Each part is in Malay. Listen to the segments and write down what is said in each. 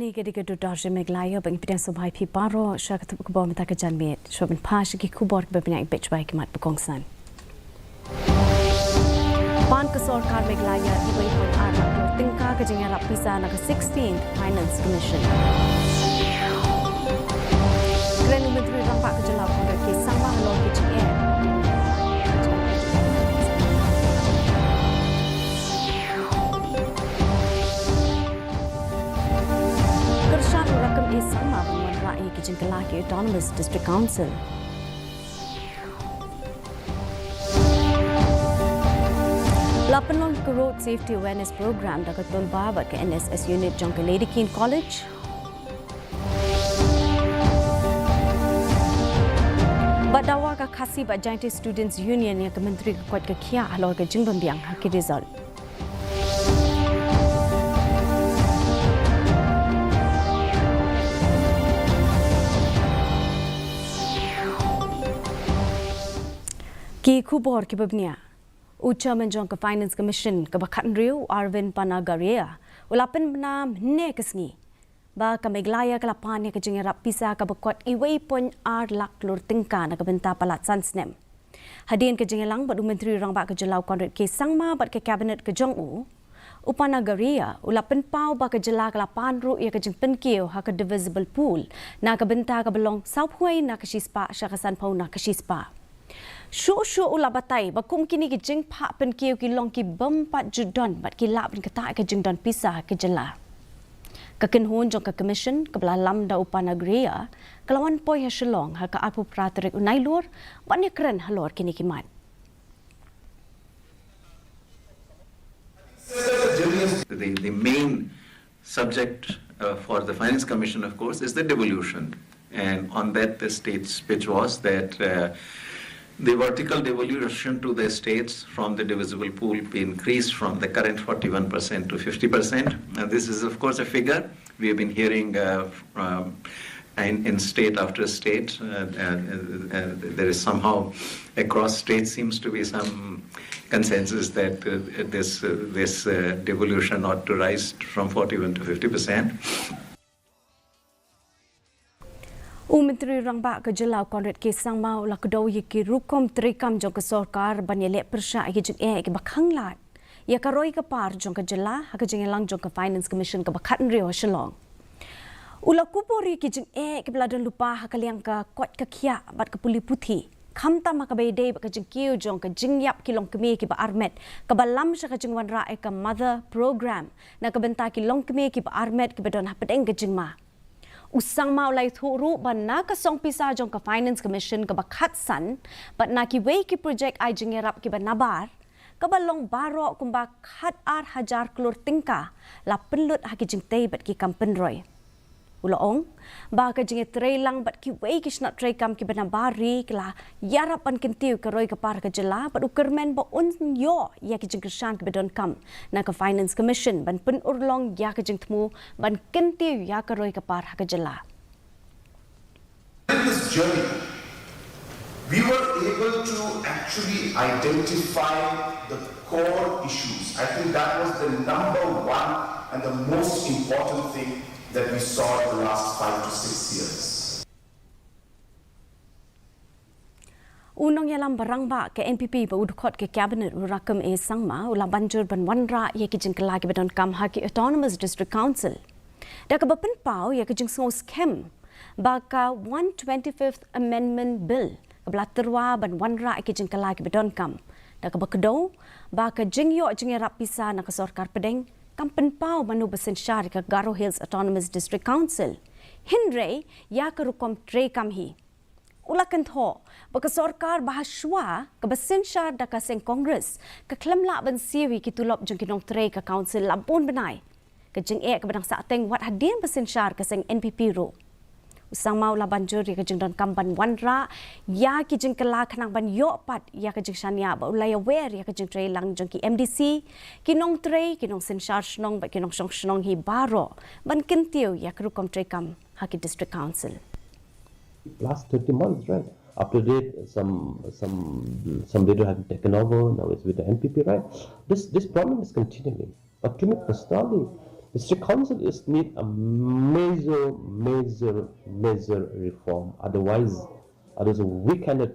Kini ketika Dr. Meghalaya bagi pidang sobai pi baro syak tu kubor mata kejan mit shoben pas ki kubor ke banyak batch baik mat bekongsan. Pan ke Sarkar Meghalaya ibai pun ada tingkah kejengnya rap pisa nak 16th Finance Commission. Kerana Menteri Rampak Kejelap untuk kisah mahluk KHASI. Kershad rakam sama dengan rakyat Kejengkelaki Autonomous District Council. Lapanong ke Road Safety Awareness Program dekat Tolba ke NSS Unit Jangka Lady King College. Badawa ke KHASI Giant Students Union yang ke Menteri Kekuat ke Kia halor ke Jengbambiang haki result. Ki kubor ki babnia. Chairman Jangka Finance Commission ke Bakat Riu Arvin Panagaria. Ulapan benam ne kesni. Ba ka Meghalaya ke lapan ke jengnya rap pisa ke Bakat iway pon ar lak lur tingka na ke benta palat sansnem. Hadin ke jengnya lang bad Menteri Rampak Kejelau Konrad ke sangma bad ke Kabinet ke Jong Upanagaria ulapan pau ba ke jela ke lapan ru ia ke jeng penkio ha ke divisible pool na ke benta ke belong Southway na ke sispa syakasan pau na ke sispa. Syo ulabatai bakum kini ke jeng pak penkio ki long ki bempat judon bat ki lap ke tak ke jeng don pisah ke jela. Kekenhun jong ke commission ke belah lamda Upanagaria kelawan poi ha shelong ha ke apu praterik unailur banyak keren halor kini kimat. The main subject for the Finance Commission, of course, is the devolution. And on that, the state's pitch was that the vertical devolution to the states from the divisible pool be increased from the current 41% to 50%. And this is, of course, a figure we have been hearing in state after state. There is somehow across states seems to be some consensus that this devolution ought to rise from 41 to 50%. Menteri Rampak Kejelau Konrad ke sangmau la kedau ki rukom trikam jong ke Sarkar banyelek persya ki jeng ke bakhanglat. Ya ka roi ke par jong ke jela ha ke jeng lang jong ke Finance Commission ke Bakat Riau Shelong. Ula kupori ki jeng ke beladan lupa ha ke liang ke kuat ke kia bat ke puli putih. Kamta maka bayde ke jeng kiu jong ke jeng yap ki long kemi ki ba armet ke balam sya ke jeng wan ra ke mother program na ke benta ki long kemi ki ba armet ki badon ha pedeng ke jeng ma. Usang mau lai thuru ban na ka song pisa jong ka Finance Commission ka Bakat san bat na ki wei ki project ai jengerap ki banabar ka balong baro kumba khat ar hajar klur tingka la penlut ha ki jeng tei bat ki kampen roy ulaong ba ka jeng trei lang bat ki wei ki snat trei kam ki banabari kla yarap an kentiu ka roy ka par ka jela bat ukermen ba un yo ya ki jeng kesan ki bedon kam na ka Finance Commission ban pen urlong ya ka jeng tmu ban kentiu ya ka roy ka par ka jela. In this journey we were able to actually identify the core issues. I think that was the number one and the most important thing that we saw in the last 5 to 6 years. Unang yalam barang ba ke NPP ba udukot ke Cabinet rakam sangma ulang banjur ban wanra ye ki jeng kelagi badon kam haki Autonomous District Council. Da ka bapen pau ye ki jeng ngos kem ba ka 125th Amendment Bill belaterwa ban wanra ki jeng kelagi badon kam. Da ka bakedo ba ka jeng yo jeng rap pisa na ka Sarkar pedeng kampen pau manu besen syar ke Garo Hills Autonomous District Council. Hindre ya ke rukom tre kam hi. Ulakan tho baka Sarkar bahaswa ke besen syar da ka seng Congress ke klemla ban siwi ki tulop jeng kinong tre ke council lampun benai. Ke jeng ke badang sateng wat hadin besen syar ke seng NPP ro. Usang mau la banjur ya ke jeng don kamban wanra ya ki jeng kela kanang ban yo pat ya ke jeng shania ba ulai aware ya ke jeng tre lang jeng ki MDC kinong tre kinong sensar snong ba kinong song snong hi baro ban kentiu ya ke rukom tre kam haki District Council. Last 30 months, right? After that, some leader have taken over. Now it's with the NPP, right? This problem is continuing. But to me personally, District council is need a major reform. Otherwise we cannot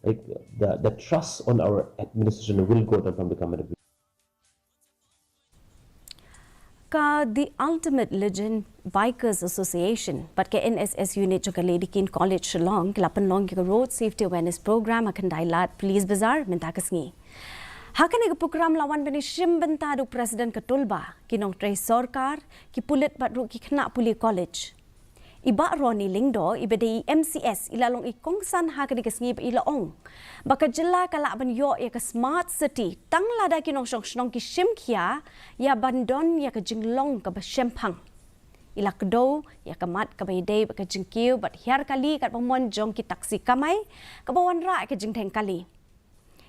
like the trust on our administration will go down from the government. The Ultimate Legend Bikers Association, but ke NSS unit juga Ladikin College Shillong, kelapan long ke road safety awareness program akan dailat police bazaar minta kesngi. Hakan ke program lawan bani shim benta du Presiden Ketulba, kinong tray sorkar, ki pulit batru ki kena puli college. Iba Roni Lingdo, iba di MCS, ilalong ikongsan hakan ke kesngi ilaong. Baka jela kala ban yo ya ke smart city, tang lada kinong shong ki shim kia, ya bandon ya ke jinglong ke bashempang. Ila kedo ya ke mat ke bayday baka jingkiu bat hiar kali kat pemon jong ki taksi kamai, ke bawan ra ke jingteng kali.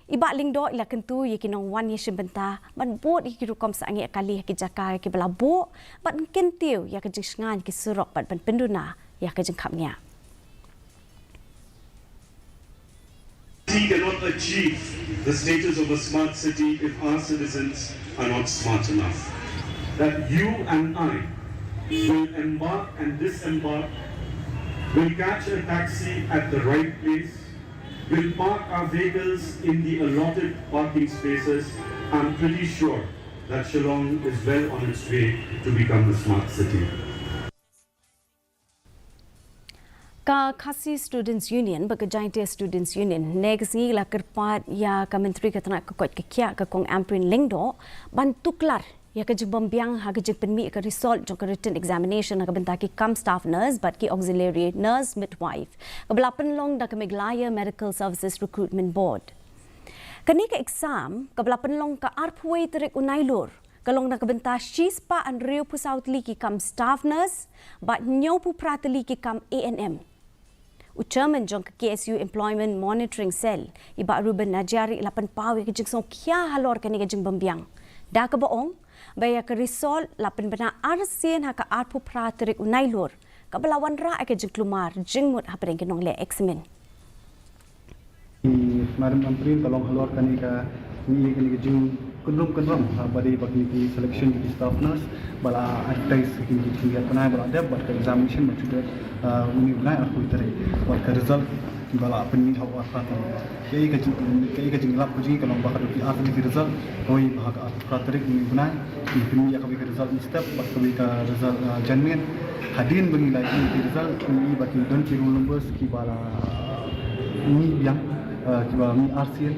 Iba Lingdo ila kentu ya kinong wan ya shim benta, ban bot ya ki rukom saangi kali ya ki jaka ya ki belabo, bat kentiu ya ke jingsngan ki surok bat ban penduna ya ke jengkapnya. We cannot achieve the status of a smart city if our citizens are not smart enough. That you and I will embark and disembark, will catch a taxi at the right place, will park our vehicles in the allotted parking spaces. I'm pretty sure that Shillong is well on its way to become a smart city. KHASI Students Union Bagajaintia Students Union negasi la kerpat ya ka menteri katanak kokot kekia ka kong Amprin Lingdo bantuklar ya ka jimbambiang ha ka jippenmi ka result jong ka written examination ha ka bentaki kam staff nurse but ki auxiliary nurse midwife ka belapan long da ka Meghalaya Medical Services Recruitment Board kani ka exam ka belapan long ka arpway terik unailur kalong na kabenta shispa an rio pusautli ki kam staff nurse but nyaw pu pratli ki kam ANM Chairman jong KSU Employment Monitoring Cell iba Ruben Najari lapan pawi ke jingsong kya halor kani ke jing bambiang da ka baong baya ke risol lapan bena arsien ha ka arpu praterik unailur ka belawan ra ke jing klumar jingmut ha pereng kinong le examen Madam Amprin tolong halor kani ka ni kani ke jing kundrum badi bakni ki selection di staff nurse bala advertise ki ki panai bala ada buat examination macam tu uni ulai aku teri buat result bala apni hawa kata kei ka jing lap kuji kalau bakal di akhir di result koi bahag aku teri uni ulai ini ya kami ke result step bak kami ka result genuine hadin bagi lagi di result ini baki don ki roll numbers ki bala ni yang kiba mi RCN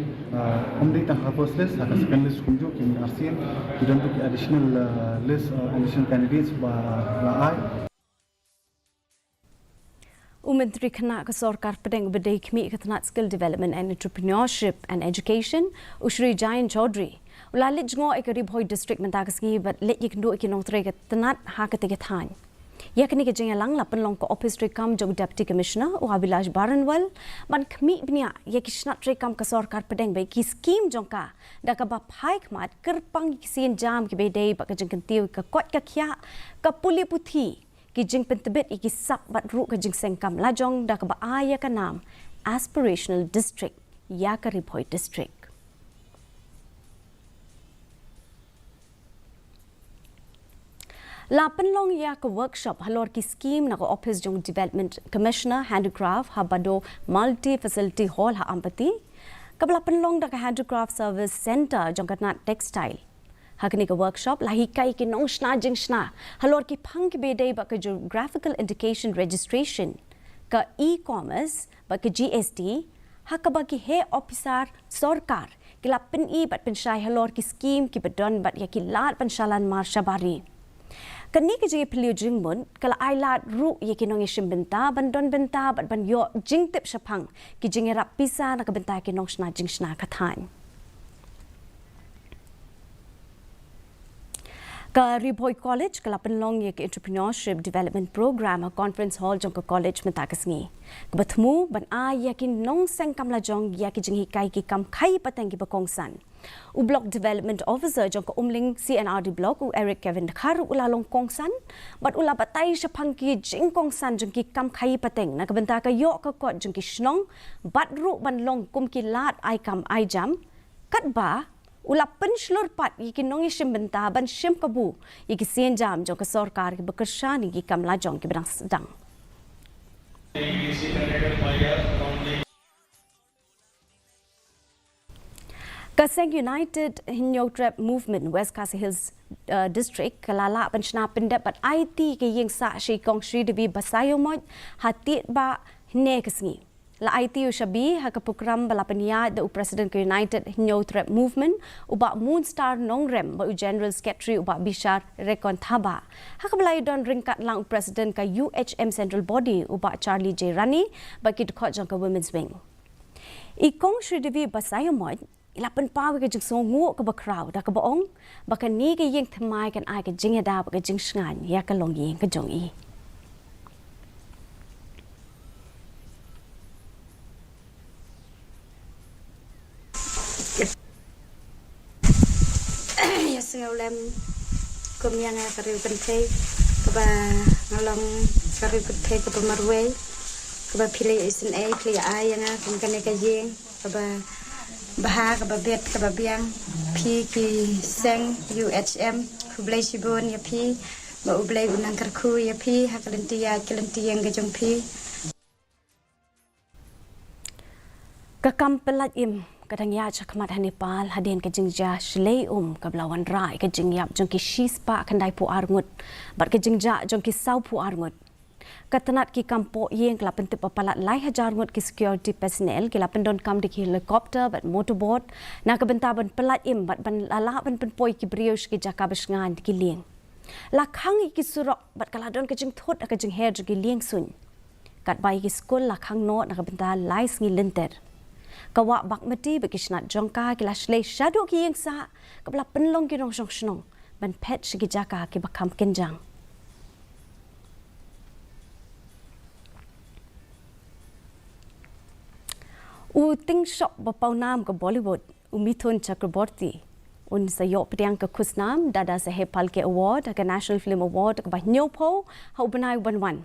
umdai tang first list haka second list kunju ki mi RCN dan tu ki additional list additional candidates ba ai Menteri Kena ke Sorkar Pedeng Bedai Kemi Ketenat Skill Development and Entrepreneurship and Education Ushri Jain Chaudhry ulalit ngo ekari Bhoi district mentakasngi but let yikndo ikinong tre ketenat ha ketegetan ya kini ke jengalang lapan long ko office rekam jog deputy commissioner Uhabilash Baranwal ban kemi bnia ya kisnat rekam ke Sorkar Pedeng bai ki scheme jongka da ka ba phai khmat kerpang kisien jam ki bedai ba ka jengkentiu ka kot ka khya ka puli puthi ki jing pentebet iki sap bat ru ka jing sengkam lajong da ka ba aya ka nam aspirational district ya ka Bhoi district Lapan long ya ke workshop halor ki scheme na ko office jong development commissioner handicraft habado multi facility hall ha ampati kablapan long da ka handicraft service center jong katna textile hakni ka workshop lahi kai ki nong shna jing shna halor ki phang ki bedai ba ka geographical indication registration ka e-commerce ba ka GST hakaba ki he officer sorkar ki lapan i bat penshai halor ki scheme ki bedon bat ya ki lat penshalan mar shabari Kani ke jigi piliu jingmun kala ailat ru ye kinong ishim benta bandon benta bat ban yo jing tip shapang ki jing rap pisa na ka benta kinong shna jing shna kathan ka Bhoi College kala penlong ye ke entrepreneurship development program a conference hall jong ka college mentakasngi ka batmu ban a ye kin nong seng kamla jong ya ki jing hikai ki kam khai pateng ki bakongsan U Block Development Officer jong ka umling CNRD Block u Eric Kevin Khar ulalong kongsan bat ula batai shapang ki jing kongsan jong ki kam khai pateng na kabenta ka yo ka kot jong ki shnong bat ru ban long kum ki lat ai kam ai jam kat ba Ulapan pat iki nong isim benta ban sim kabu iki sien jam jong ke sarkar ki bekerja ni ki kam lajong ki bedang sedang. Kaseng United Hinyo Trap Movement West KHASI Hills District kalala penchna pendap bat IT ke yeng sa shi kong Sri Devi Basayomoj hati ba hne kesngi. La IT ushabi ha program balapania the President ke United Hinyo Trap Movement uba Moonstar Nongrem ba General Secretary uba Bishar Rekon Thaba. Ha kablai don ringkat lang President ka UHM Central Body uba Charlie J Rani ba kit khot jong ka Women's Wing. Ikong Sri Devi Basayomoj ilapan pawe ke jing songu ke bakrau da ke baong baka ni ke yeng thmai kan ai ke jing da ba ke jing sngan ya ka long yeng ke jong i. Ngalam kumyang kariu kentei kaba ngalam kariu kentei kaba marway kaba pilih isen pilih yang kene kajeng kaba bahar kaba bet kaba biang pi ki seng UHM kublai sibon ya pi ba ublai unang karku ya pi hakalenti yang gajong pi kakam pelat im kadang ya chakmat Nepal hadin ke jingja shlei kablawan rai ke jingyap jong ki shispa kandai pu arngut bat ke jingja jong ki sau pu arngut katanat ki kampo yeng kelapen tip palat lai hajar ngut ki security personnel ki lapen don kam di helicopter bat motorboat na ke benta ban pelat im bat ban lala ban poi ki briosh ki jaka besngan ki lieng la khang ki surok bat kaladon ke jing thot ke jing her ki lieng sun kat bai ki skul la khang no na ke benta lai sngi lenter kawak bakmati bagi snat jongka kilas le shadow ki yang sa kabla penlong ki rong song snong ban pet sigi jaka ki bakam kenjang u ting shop bapau nam ke Bollywood u Mithun Chakraborty un sayok pediang ke khusnam dada saheb palke award ke National Film Award ke banyopo hau banai banwan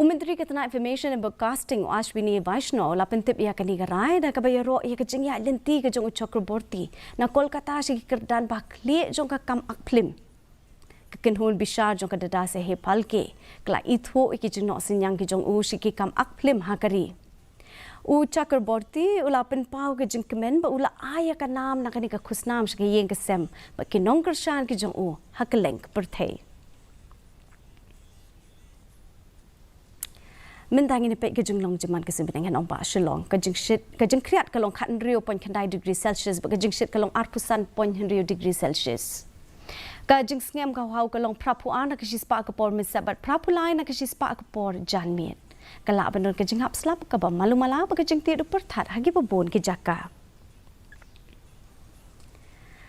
Menteri Ketenaga Information and Broadcasting Ashwini Vaishnaw lapentip ia kanigarai da kabayaro ia kejingya lenti ke jong Chakraborty na Kolkata si kerdan bakli jong ka kam akplim kekenhun bishar jong ka dada se palke kla itho ki jing no sinyang ki jong u si ki kam akplim hakari u Chakraborty ulapen pau ke jing kemen ba ula aya ka nam na kanika khusnam si yeng ke sem ba ki nong kershan ki jong u hakeleng perthei Mendang ini pek kejung long jaman kesimbangan omba Shillong kejung kriat kalong khan rio point kandai degree Celsius kejung shit kalong arpusan point rio degree Celsius kejung ngem kau hau kalong prapuan ke sispa ke por misabat prapulai ke sispa ke por janmiet kala bandon kejung hap slap ke ba malu-mala kejung tiadu perthat hagi babon ke jaka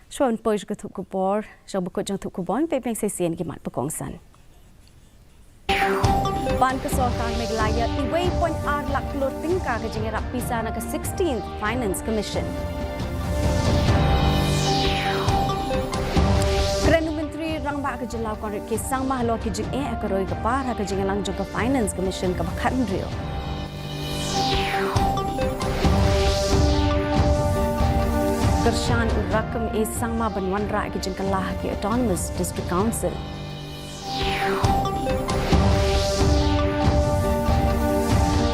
Shon poj ke thuk por so bekot jong thuk bon pe peng sesien ki mat pekongsan Ban ke sarkar Meghalaya iway point ar lak klor tingka ke jingerap pisa na ke 16th Finance Commission. Kerana Menteri Rangba ke Jelau Konrad ke sang mahalo ke jing akaroi ke par ke jingelang jong ke Finance Commission ke bakhan rio. Kershan urakam sang ma banwan ra ke jing kelah ke Autonomous District Council.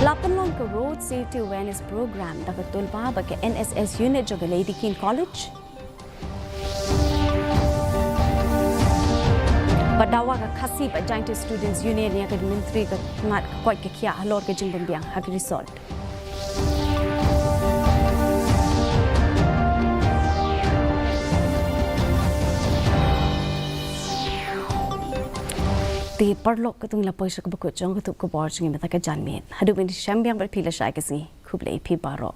Lapanlong ke Road Safety Awareness Program da ketulpa bagi NSS unit juga Lady King College. Badawa ke KHASI ba Joint Students Union yang ke Menteri ke ngat kuat ke kia alor ke jing pembiang hak result. Di perlok ketung lapoi sa kabukot jong ketuk kubor jing mata ka janmin. Hadu bin syambiang berpila syai kesni kuble ipi baro.